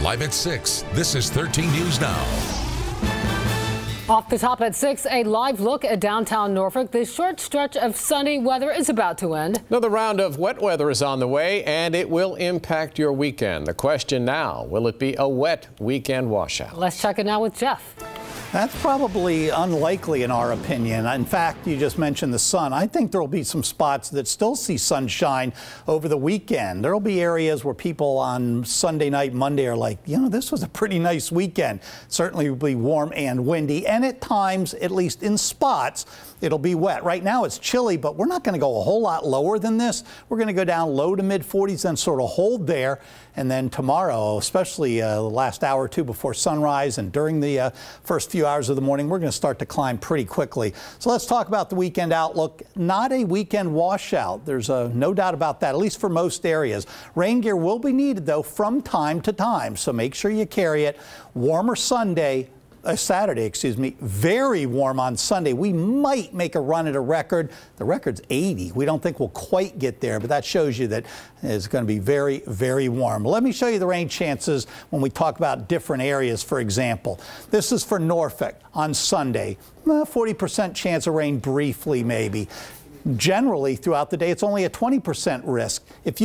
Live at 6, this is 13 News Now. Off the top at 6, a live look at downtown Norfolk. This short stretch of sunny weather is about to end. Another round of wet weather is on the way, and it will impact your weekend. The question now, will it be a wet weekend washout? Let's check it now with Jeff. That's probably unlikely in our opinion. In fact, you just mentioned the sun. I think there will be some spots that still see sunshine over the weekend. There will be areas where people on Sunday night, Monday are like, you know, this was a pretty nice weekend. Certainly will be warm and windy, and at times, at least in spots, it'll be wet. Right now it's chilly, but we're not going to go a whole lot lower than this. We're going to go down low to mid 40s and sort of hold there. And then tomorrow, especially the last hour or two before sunrise and during the first few hours of the morning, we're going to start to climb pretty quickly. So let's talk about the weekend outlook. Not a weekend washout. There's no doubt about that, at least for most areas. Rain gear will be needed, though, from time to time. So make sure you carry it. Warmer Saturday, excuse me, very warm on Sunday. We might make a run at a record. The record's 80. We don't think we'll quite get there, but that shows you that it's going to be very, very warm. Let me show you the rain chances when we talk about different areas, for example. This is for Norfolk on Sunday. 40% chance of rain briefly, maybe. Generally, throughout the day, it's only a 20% risk. If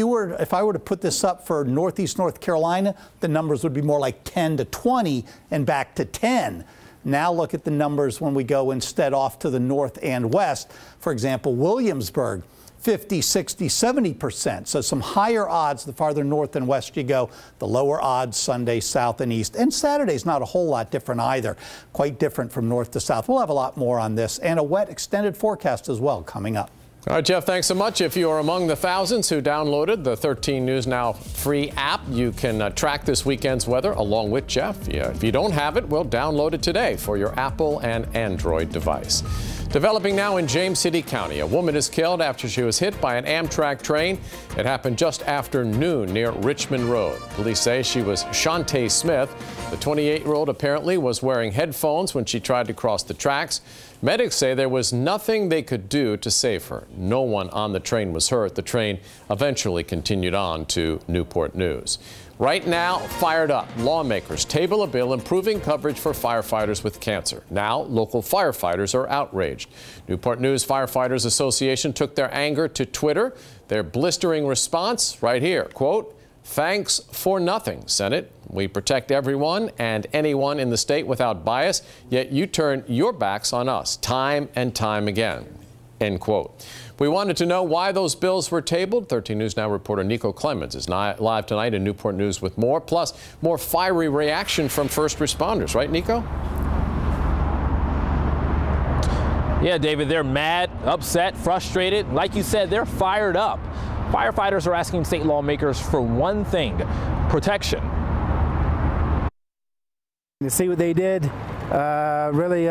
I were to put this up for Northeast North Carolina, the numbers would be more like 10 to 20 and back to 10. Now look at the numbers when we go instead off to the north and west. For example, Williamsburg, 50, 60, 70%. So some higher odds the farther north and west you go, the lower odds Sunday, south and east. And Saturday's not a whole lot different either. Quite different from north to south. We'll have a lot more on this and a wet extended forecast as well coming up. All right, Jeff, thanks so much. If you are among the thousands who downloaded the 13 News Now free app, you can track this weekend's weather along with Jeff. If you don't have it, well, download it today for your Apple and Android device. Developing now in James City County. A woman is killed after she was hit by an Amtrak train. It happened just after noon near Richmond Road. Police say she was Shantae Smith. The 28-year-old apparently was wearing headphones when she tried to cross the tracks. Medics say there was nothing they could do to save her. No one on the train was hurt. The train eventually continued on to Newport News. Right now, fired up, lawmakers table a bill improving coverage for firefighters with cancer. Now, local firefighters are outraged. Newport News Firefighters Association took their anger to Twitter. Their blistering response right here, quote, "Thanks for nothing, Senate. We protect everyone and anyone in the state without bias, yet you turn your backs on us time and time again," end quote. We wanted to know why those bills were tabled. 13 News Now reporter Nico Clemens is live tonight in Newport News with more, plus more fiery reaction from first responders. Right, Nico? Yeah, David, they're mad, upset, frustrated. Like you said, they're fired up. Firefighters are asking state lawmakers for one thing: protection. To see what they did really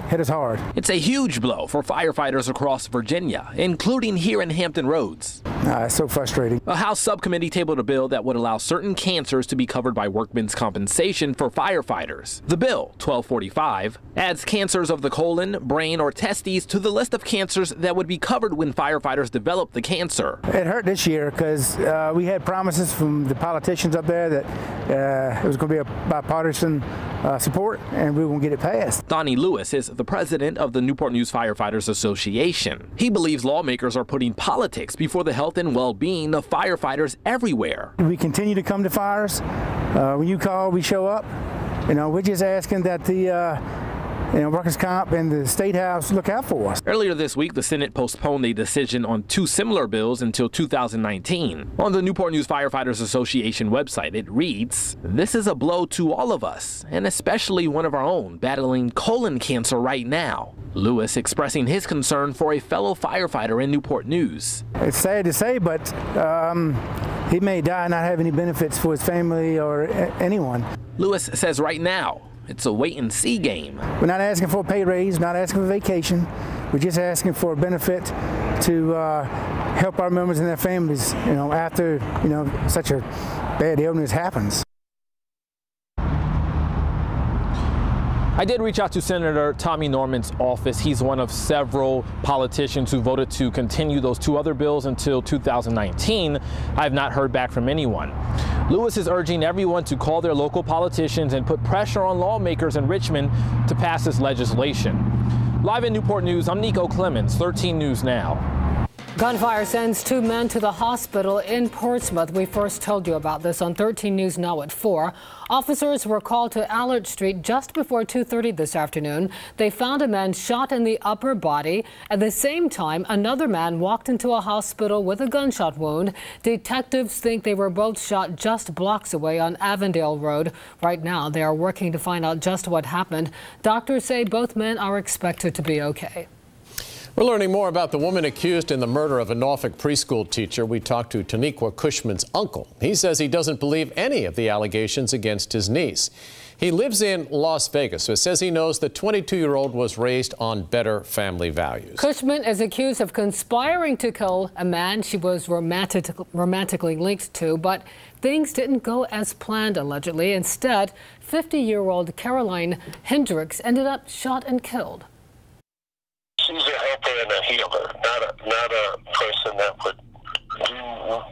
hit us hard. It's a huge blow for firefighters across Virginia, including here in Hampton Roads. It's so frustrating. A House subcommittee tabled a bill that would allow certain cancers to be covered by workmen's compensation for firefighters. The bill, 1245, adds cancers of the colon, brain, or testes to the list of cancers that would be covered when firefighters develop the cancer. It hurt this year because we had promises from the politicians up there that it was going to be a bipartisan support and we were going to get it passed. Donnie Lewis is the president of the Newport News Firefighters Association. He believes lawmakers are putting politics before the health and well-being of firefighters everywhere. We continue to come to fires. When you call, we show up. You know, we're just asking that the workers' comp and the State House look out for us. Earlier this week, the Senate postponed a decision on two similar bills until 2019. On the Newport News Firefighters Association website, it reads, "This is a blow to all of us, and especially one of our own battling colon cancer right now." Lewis expressing his concern for a fellow firefighter in Newport News. It's sad to say, but he may die and not have any benefits for his family or anyone. Lewis says right now, it's a wait-and-see game. We're not asking for a pay raise, not asking for vacation. We're just asking for a benefit to help our members and their families, after, such a bad illness happens. I did reach out to Senator Tommy Norman's office. He's one of several politicians who voted to continue those 2 other bills until 2019. I have not heard back from anyone. Lewis is urging everyone to call their local politicians and put pressure on lawmakers in Richmond to pass this legislation. Live in Newport News, I'm Nico Clemens, 13 News Now. Gunfire sends 2 men to the hospital in Portsmouth. We first told you about this on 13 News Now at 4. Officers were called to Allard Street just before 2:30 this afternoon. They found a man shot in the upper body. At the same time, another man walked into a hospital with a gunshot wound. Detectives think they were both shot just blocks away on Avondale Road. Right now, they are working to find out just what happened. Doctors say both men are expected to be okay. We're learning more about the woman accused in the murder of a Norfolk preschool teacher. We talked to Tameka Cushman's uncle. He says he doesn't believe any of the allegations against his niece. He lives in Las Vegas, so says he knows the 22-year-old was raised on better family values. Cushman is accused of conspiring to kill a man she was romantically linked to, but things didn't go as planned, allegedly. Instead, 50-year-old Caroline Hendricks ended up shot and killed. She's a helper and a healer, not a person that would do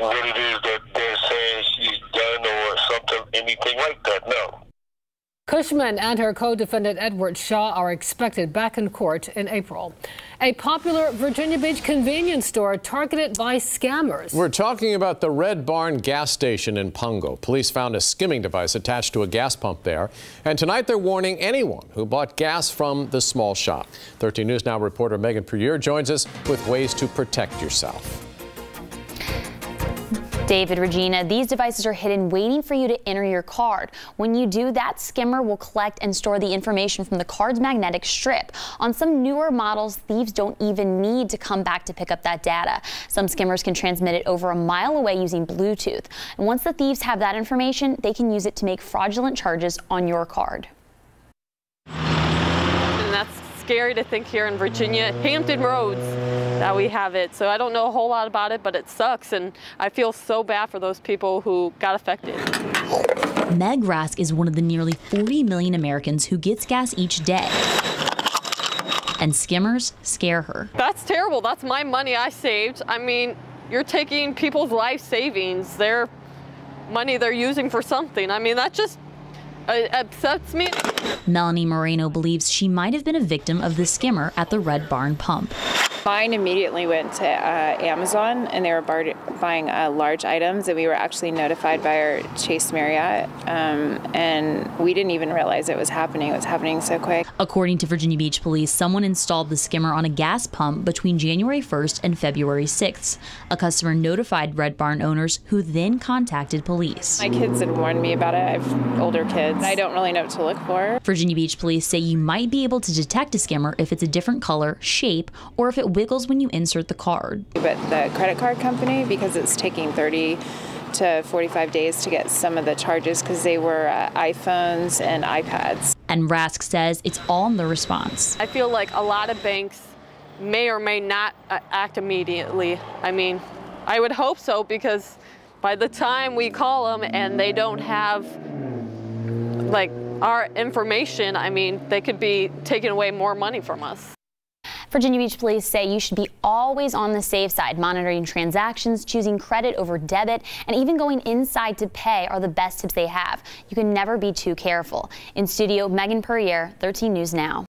what it is that they're saying she's done or something, anything like that, no. Cushman and her co-defendant Edward Shaw are expected back in court in April. A popular Virginia Beach convenience store targeted by scammers. We're talking about the Red Barn gas station in Pungo. Police found a skimming device attached to a gas pump there. And tonight they're warning anyone who bought gas from the small shop. 13 News Now reporter Megan Puryear joins us with ways to protect yourself. David, Regina, these devices are hidden waiting for you to enter your card. When you do, that skimmer will collect and store the information from the card's magnetic strip. On some newer models, thieves don't even need to come back to pick up that data. Some skimmers can transmit it over a mile away using Bluetooth. And once the thieves have that information, they can use it to make fraudulent charges on your card. And that's scary to think here in Virginia, Hampton Roads, that we have it. So I don't know a whole lot about it, but it sucks, and I feel so bad for those people who got affected. Meg Rask is one of the nearly 40 million Americans who gets gas each day. And skimmers scare her. That's terrible. That's my money I saved. I mean, you're taking people's life savings, their money they're using for something. I mean, that just upsets me. Melanie Moreno believes she might have been a victim of the skimmer at the Red Barn pump. Mine immediately went to Amazon, and they were buying large items, and we were actually notified by our Chase Marriott, and we didn't even realize it was happening. It was happening so quick. According to Virginia Beach Police, someone installed the skimmer on a gas pump between January 1st and February 6th. A customer notified Red Barn owners, who then contacted police. My kids had warned me about it. I have older kids. I don't really know what to look for. Virginia Beach Police say you might be able to detect a skimmer if it's a different color, shape, or if it wiggles when you insert the card. But the credit card company, because it's taking 30 to 45 days to get some of the charges, because they were iPhones and iPads. And Rask says it's all in the response. I feel like a lot of banks may or may not act immediately. I mean, I would hope so, because by the time we call them and they don't have like our information, I mean, they could be taking away more money from us. Virginia Beach Police say you should be always on the safe side. Monitoring transactions, choosing credit over debit, and even going inside to pay are the best tips they have. You can never be too careful. In studio, Megan Puryear, 13 News Now.